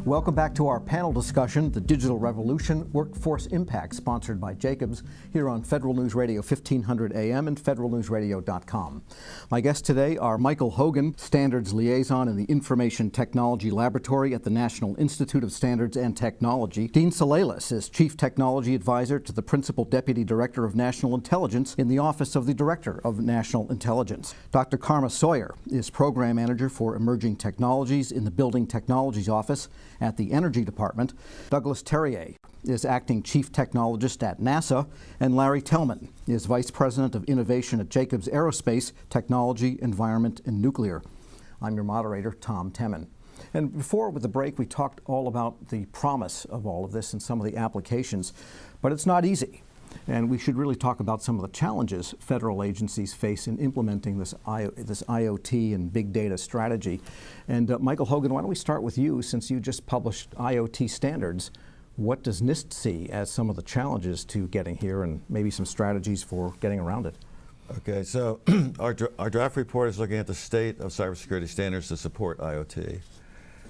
Welcome back to our panel discussion, The Digital Revolution, Workforce Impact, sponsored by Jacobs, here on Federal News Radio 1500 AM and federalnewsradio.com. My guests today are Michael Hogan, Standards Liaison in the Information Technology Laboratory at the National Institute of Standards and Technology. Dean Souleles is Chief Technology Advisor to the Principal Deputy Director of National Intelligence in the Office of the Director of National Intelligence. Dr. Karma Sawyer is Program Manager for Emerging Technologies in the Building Technologies Office at the Energy Department. Douglas Terrier is Acting Chief Technologist at NASA, and Larry Tellman is Vice President of Innovation at Jacobs Aerospace, Technology, Environment, and Nuclear. I'm your moderator, Tom Temin. And before, with the break, we talked all about the promise of all of this and some of the applications, but it's not easy. And we should really talk about some of the challenges federal agencies face in implementing this IoT and big data strategy. And Michael Hogan, why don't we start with you, since you just published IoT standards. What does NIST see as some of the challenges to getting here, and maybe some strategies for getting around it? Okay, so our draft report is looking at the state of cybersecurity standards to support IoT.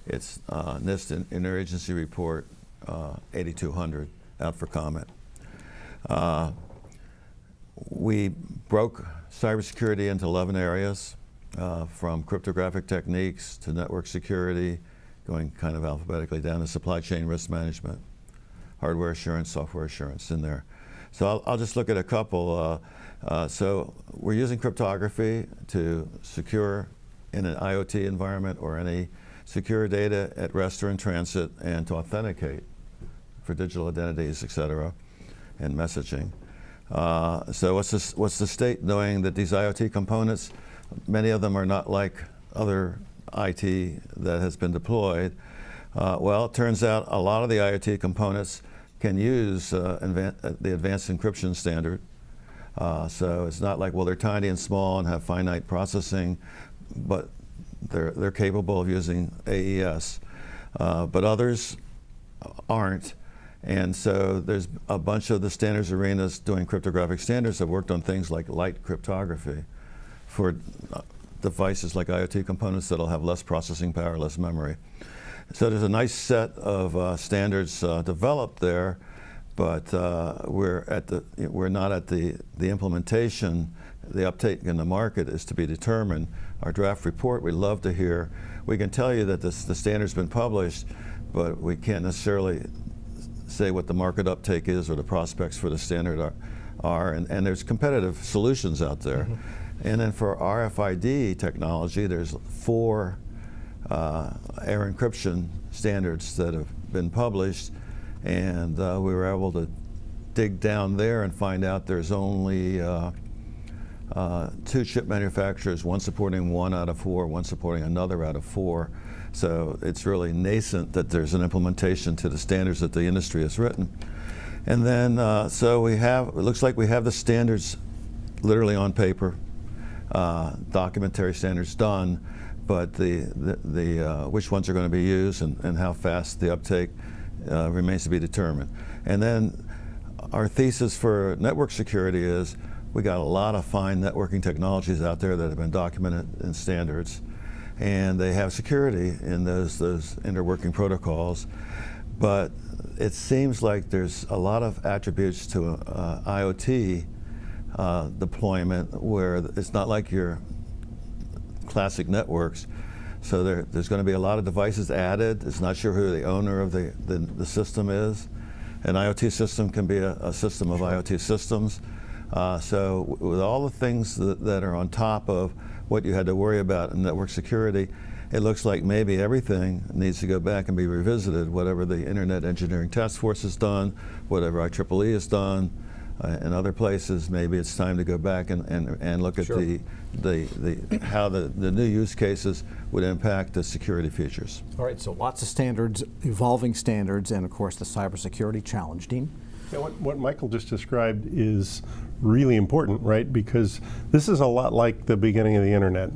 It's NIST Interagency Report 8200 out for comment. We broke cybersecurity into 11 areas, from cryptographic techniques to network security, going kind of alphabetically down to supply chain risk management, hardware assurance, software assurance in there. So I'll just look at a couple. So we're using cryptography to secure in an IoT environment or any secure data at rest or in transit, and to authenticate for digital identities, et cetera, and messaging. So what's the state, knowing that these IoT components, many of them are not like other IT that has been deployed? Well, it turns out a lot of the IoT components can use the advanced encryption standard. So it's not like, well, they're tiny and small and have finite processing, but they're capable of using AES. But others aren't. And so there's a bunch of the standards arenas doing cryptographic standards that worked on things like light cryptography for devices like IoT components that'll have less processing power, less memory. So there's a nice set of standards developed there, but we're not at the implementation. The uptake in the market is to be determined. Our draft report, we'd love to hear. We can tell you that the standard's been published, but we can't necessarily say what the market uptake is or the prospects for the standard are, and there's competitive solutions out there. Mm-hmm. And then for RFID technology, there's 4 air encryption standards that have been published, and we were able to dig down there and find out there's only 2 chip manufacturers, one supporting 1 out of 4, one supporting another out of 4. So it's really nascent that there's an implementation to the standards that the industry has written. And then, so it looks like we have the standards literally on paper, documentary standards done, but which ones are going to be used and how fast the uptake remains to be determined. And then our thesis for network security is we got a lot of fine networking technologies out there that have been documented in standards, and they have security in those interworking protocols. But it seems like there's a lot of attributes to IoT deployment where it's not like your classic networks. So there's going to be a lot of devices added. It's not sure who the owner of the system is. An IoT system can be a system of IoT systems. So with all the things that are on top of what you had to worry about in network security, it looks like maybe everything needs to go back and be revisited, whatever the Internet Engineering Task Force has done, whatever IEEE has done, in other places. Maybe it's time to go back and look at Sure. how the new use cases would impact the security features. All right, so lots of standards, evolving standards, and of course the cybersecurity challenge. Dean? Yeah, what Michael just described is really important, right? Because this is a lot like the beginning of the internet.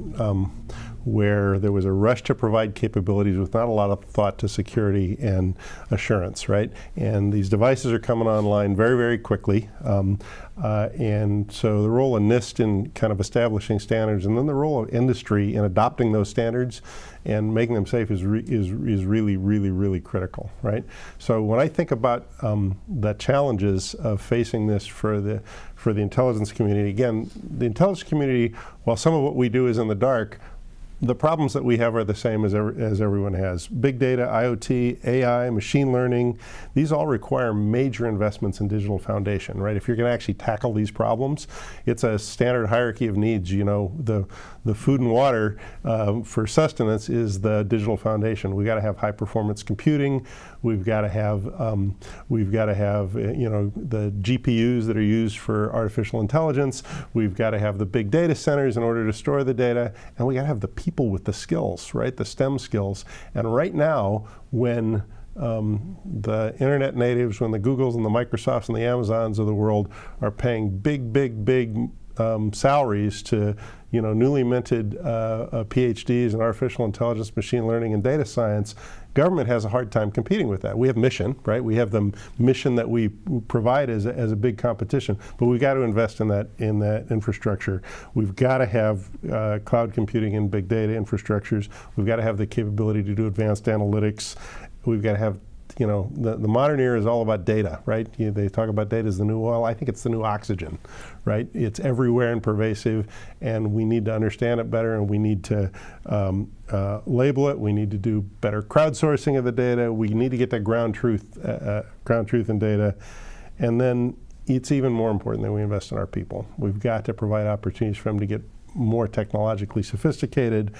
where there was a rush to provide capabilities with not a lot of thought to security and assurance, right? And these devices are coming online very, very quickly. And so the role of NIST in kind of establishing standards, and then the role of industry in adopting those standards and making them safe is really, really, really critical, right? So when I think about the challenges of facing this for the intelligence community, again, the intelligence community, while some of what we do is in the dark, the problems that we have are the same as everyone has. Big data, IoT, AI, machine learning, these all require major investments in digital foundation, right? If you're going to actually tackle these problems, it's a standard hierarchy of needs. You know, the food and water for sustenance is the digital foundation. We've got to have high performance computing. We've got to have you know, the GPUs that are used for artificial intelligence. We've got to have the big data centers in order to store the data, and we got to have the people with the skills, right? The STEM skills. And right now, when the internet natives, when the Googles and the Microsofts and the Amazons of the world are paying big salaries to, you know, newly minted PhDs in artificial intelligence, machine learning, and data science, government has a hard time competing with that. We have mission, right? We have the mission that we provide as a big competition, but we've got to invest in that infrastructure. We've got to have cloud computing and big data infrastructures. We've got to have the capability to do advanced analytics. We've got to have, you know, the modern era is all about data, right? They talk about data as the new oil. I think it's the new oxygen, right? It's everywhere and pervasive, and we need to understand it better, and we need to label it. We need to do better crowdsourcing of the data. We need to get that ground truth in data. And then it's even more important that we invest in our people. We've got to provide opportunities for them to get more technologically sophisticated,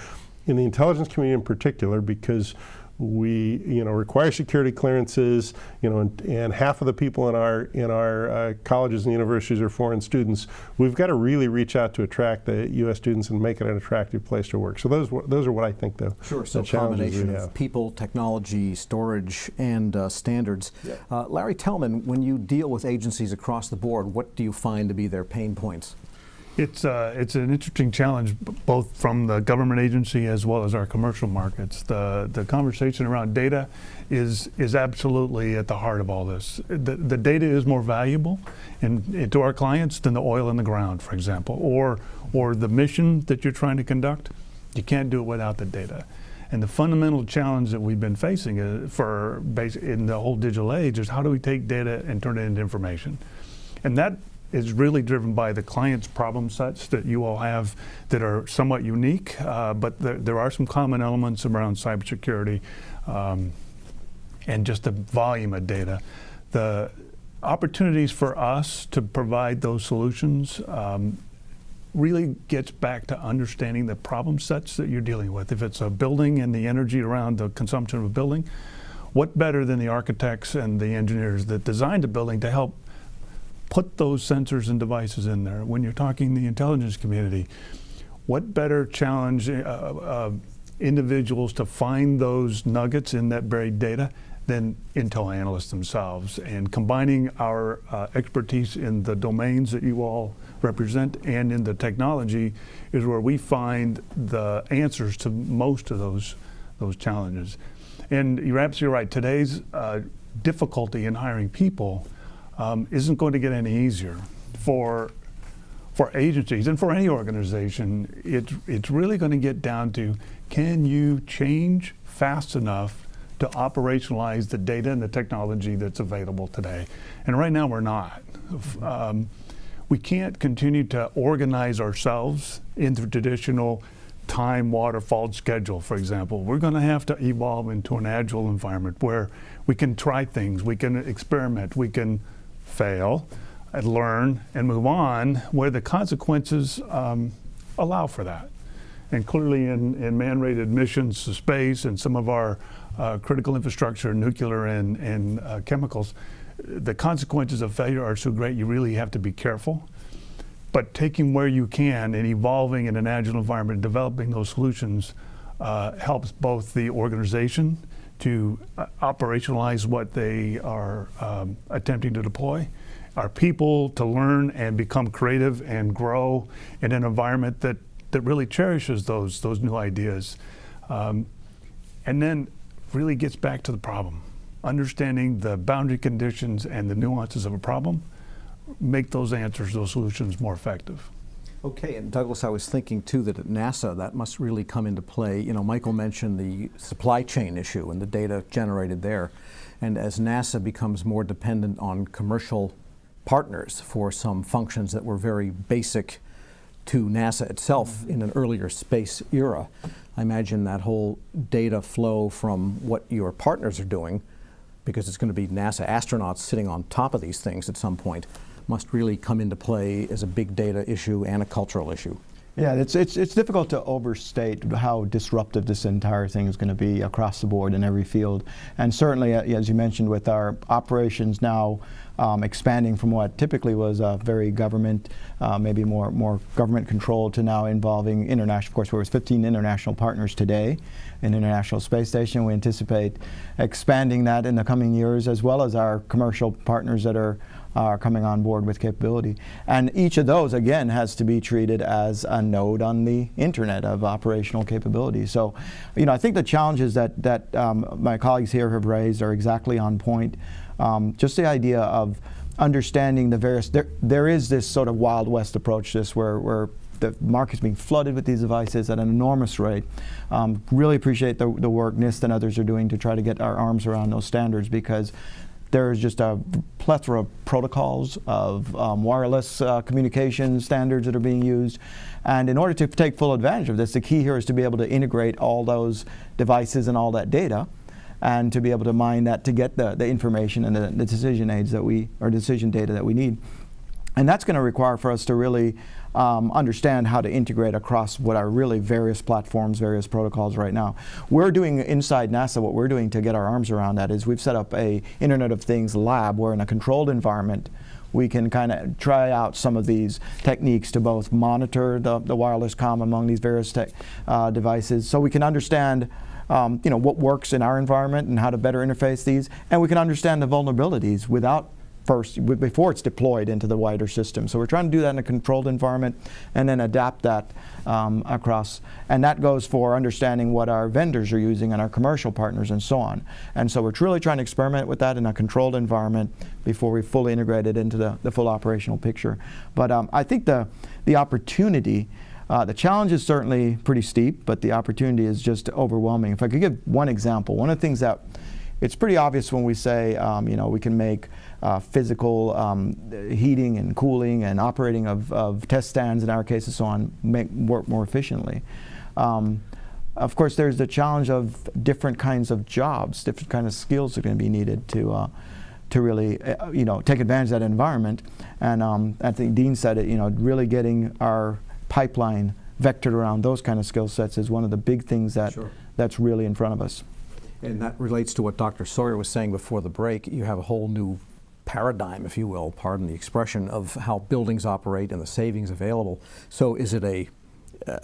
in the intelligence community in particular, because we, you know, require security clearances, you know, and half of the people in our colleges and universities are foreign students. We've got to really reach out to attract the U.S. students and make it an attractive place to work. So those are what I think the So the challenges we combination have. of people, technology, storage, and standards. Larry Tellman, when you deal with agencies across the board, what do you find to be their pain points? It's an interesting challenge, both from the government agency as well as our commercial markets. The conversation around data is absolutely at the heart of all this. The data is more valuable to our clients than the oil in the ground, for example, or the mission that you're trying to conduct. You can't do it without the data. And the fundamental challenge that we've been facing in the whole digital age is how do we take data and turn it into information? And that is really driven by the client's problem sets that you all have that are somewhat unique, but there are some common elements around cybersecurity and just the volume of data. The opportunities for us to provide those solutions really gets back to understanding the problem sets that you're dealing with. If it's a building and the energy around the consumption of a building, what better than the architects and the engineers that designed the building to help put those sensors and devices in there? When you're talking the intelligence community, what better challenge individuals to find those nuggets in that buried data than Intel analysts themselves? And combining our expertise in the domains that you all represent and in the technology is where we find the answers to most of those challenges. And you're absolutely right. Today's difficulty in hiring people isn't going to get any easier for agencies and for any organization. It's really going to get down to, can you change fast enough to operationalize the data and the technology that's available today? And right now we're not. We can't continue to organize ourselves into the traditional time waterfall schedule, for example. We're going to have to evolve into an agile environment where we can try things, we can experiment, we can fail and learn and move on where the consequences allow for that. And clearly in man-rated missions to space and some of our critical infrastructure, nuclear and chemicals, the consequences of failure are so great you really have to be careful. But taking where you can and evolving in an agile environment and developing those solutions helps both the organization to operationalize what they are attempting to deploy, our people to learn and become creative and grow in an environment that that really cherishes those new ideas, and then really gets back to the problem. Understanding the boundary conditions and the nuances of a problem, make those answers, those solutions more effective. Okay, and Douglas, I was thinking too that at NASA that must really come into play. You know, Michael mentioned the supply chain issue and the data generated there. And as NASA becomes more dependent on commercial partners for some functions that were very basic to NASA itself in an earlier space era, I imagine that whole data flow from what your partners are doing, because it's going to be NASA astronauts sitting on top of these things at some point, must really come into play as a big data issue and a cultural issue. Yeah, it's difficult to overstate how disruptive this entire thing is going to be across the board in every field. And certainly, as you mentioned, with our operations now expanding from what typically was a very government, maybe more government controlled, to now involving international. Of course, there was 15 international partners today in International Space Station. We anticipate expanding that in the coming years, as well as our commercial partners that are coming on board with capability. And each of those, again, has to be treated as a node on the internet of operational capability. So, you know, I think the challenges that my colleagues here have raised are exactly on point. Just the idea of understanding the various, there is this sort of Wild West approach to this where the market's being flooded with these devices at an enormous rate. Really appreciate the work NIST and others are doing to try to get our arms around those standards, because there's just a plethora of protocols of wireless communication standards that are being used. And in order to take full advantage of this, the key here is to be able to integrate all those devices and all that data, and to be able to mine that to get the information and the decision aids that decision data that we need. And that's going to require for us to really understand how to integrate across what are really various platforms, various protocols right now. We're doing inside NASA, what we're doing to get our arms around that is we've set up a Internet of Things lab where in a controlled environment we can kind of try out some of these techniques to both monitor the wireless comm among these various devices, so we can understand you know, what works in our environment and how to better interface these, and we can understand the vulnerabilities before it's deployed into the wider system. So we're trying to do that in a controlled environment and then adapt that across. And that goes for understanding what our vendors are using and our commercial partners and so on. And so we're truly trying to experiment with that in a controlled environment before we fully integrate it into the full operational picture. But I think the opportunity, the challenge is certainly pretty steep, but the opportunity is just overwhelming. If I could give one example, one of the things that it's pretty obvious when we say, you know, we can make physical heating and cooling and operating of test stands, in our case and so on, work more efficiently. Of course, there's the challenge of different kinds of jobs, different kinds of skills are going to be needed to really, you know, take advantage of that environment. And I think Dean said it, you know, really getting our pipeline vectored around those kind of skill sets is one of the big things that's really in front of us. And that relates to what Dr. Sawyer was saying before the break. You have a whole new paradigm, if you will, pardon the expression, of how buildings operate and the savings available. So is it I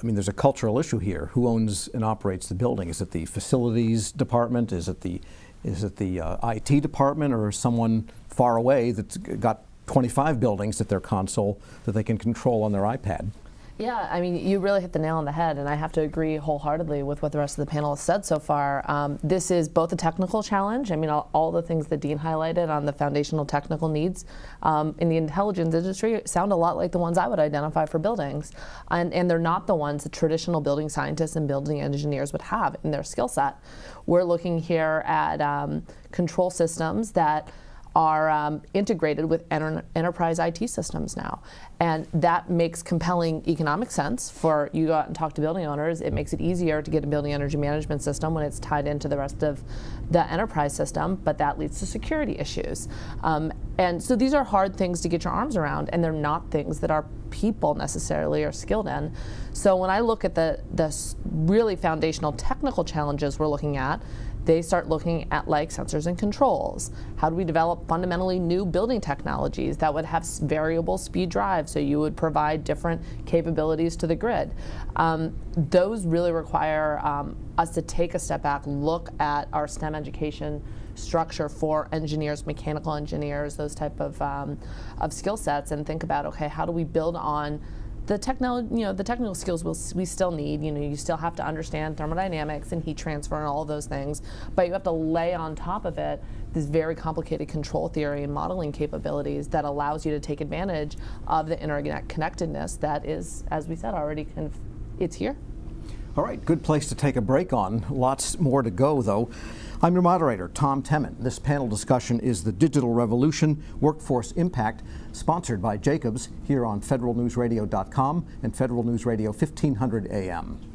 mean, there's a cultural issue here. Who owns and operates the building? Is it the facilities department? Is it the IT department, or someone far away that's got 25 buildings at their console that they can control on their iPad? Yeah, I mean, you really hit the nail on the head, and I have to agree wholeheartedly with what the rest of the panel has said so far. This is both a technical challenge. I mean, all the things that Dean highlighted on the foundational technical needs in the intelligence industry sound a lot like the ones I would identify for buildings, and they're not the ones that traditional building scientists and building engineers would have in their skill set. We're looking here at control systems that are integrated with enterprise IT systems now. And that makes compelling economic sense for you to go out and talk to building owners. It makes it easier to get a building energy management system when it's tied into the rest of the enterprise system, but that leads to security issues. And so these are hard things to get your arms around, and they're not things that our people necessarily are skilled in. So when I look at the really foundational technical challenges we're looking at, they start looking at like sensors and controls. How do we develop fundamentally new building technologies that would have variable speed drives so you would provide different capabilities to the grid? Those really require us to take a step back, look at our STEM education structure for engineers, mechanical engineers, those type of skill sets, and think about, okay, how do we build on the technical skills we still need. You still have to understand thermodynamics and heat transfer and all of those things, but you have to lay on top of it this very complicated control theory and modeling capabilities that allows you to take advantage of the interconnectedness that is, as we said already, it's here. All right, good place to take a break on. Lots more to go, though. I'm your moderator, Tom Temin. This panel discussion is the Digital Revolution Workforce Impact, sponsored by Jacobs here on federalnewsradio.com and Federal News Radio 1500 AM.